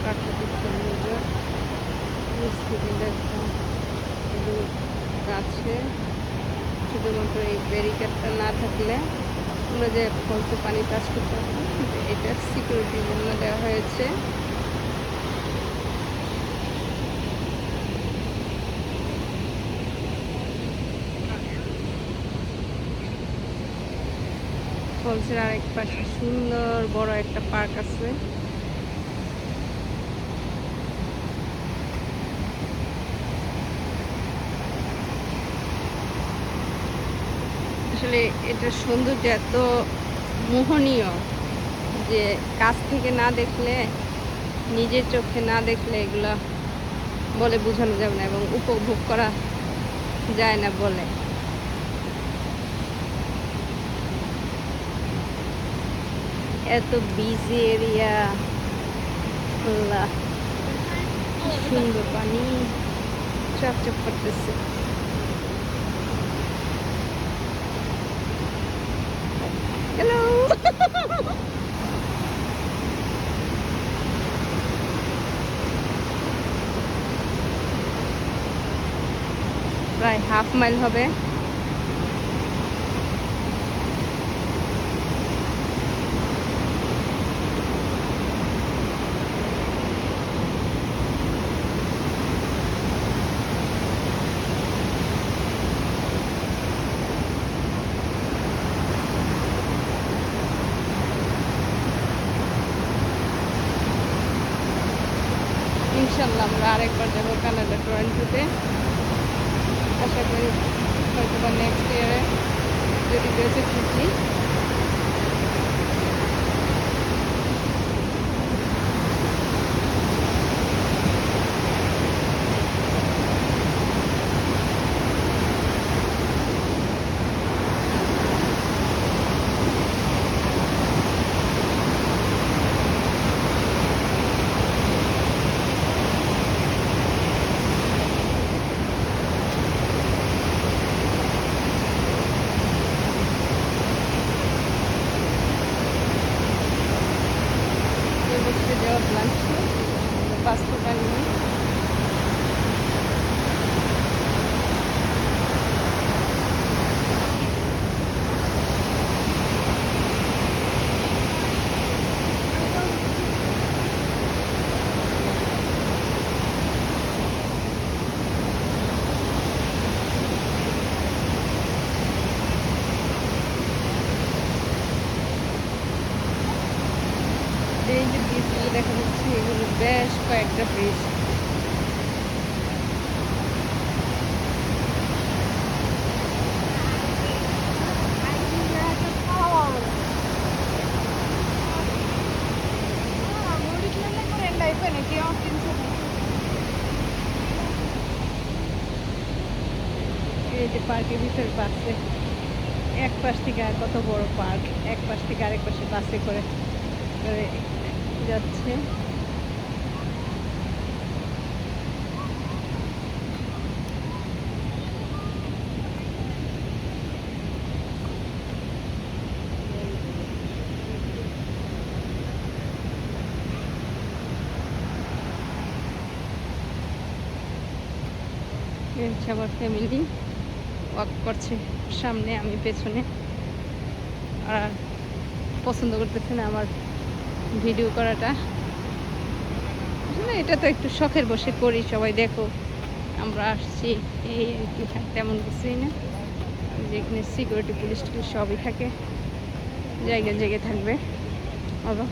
প্রাকৃতিক সৌন্দর্য গাছে শুধুমাত্র এই ব্যারিকেডটা না থাকলে ওগুলো যে ফলসে পানি টাচ করতে হবে, এটা সিকিউরিটির জন্য দেওয়া হয়েছে। ফলসের আরেক পাশে সুন্দর বড় একটা পার্ক আছে। আসলে এটার সৌন্দর্য এত মোহনীয় যে কাছ থেকে না দেখলে, নিজের চোখে না দেখলে এগুলো বলে বোঝানো যাবে না এবং উপভোগ করা যায় না বলে। এত বিজি এরিয়া, সুন্দর পানি চপচপ করতেছে। হ্যালো প্রায় হাফ মাইল হবে। ইনশাল্লাহ আমরা আরেকবার যাবো কানাডা, টরন্টোতে। আশা করি হয়তো বা নেক্সট ইয়ারে যদি বেঁচে থাকি। যাওয়ার প্ল্যান ছিল, পাসপোর্ট আনিনি। এই যে ব্রিজগুলো দেখা যাচ্ছে, এগুলো বেশ কয়েকটা ব্রিজ। এই যে পার্কের ভিতরে বাসে এক পাশ থেকে আর কত বড় পার্ক, এক পাশ থেকে আরেক পাশে বাসে করে যাচ্ছে। সবার ফ্যামিলি ওয়াক করছে, সামনে আমি পেছনে। আর পছন্দ করতেছে না আমার ভিডিও করাটা। আসলে এটা তো একটু শখের বসে করি, সবাই দেখো আমরা আসছি এই আর কি, তেমন কিছুই না। যেখানে সিকিউরিটি পুলিশ টুলিশ সবই থাকে, জায়গায় জায়গায় থাকবে। বাবা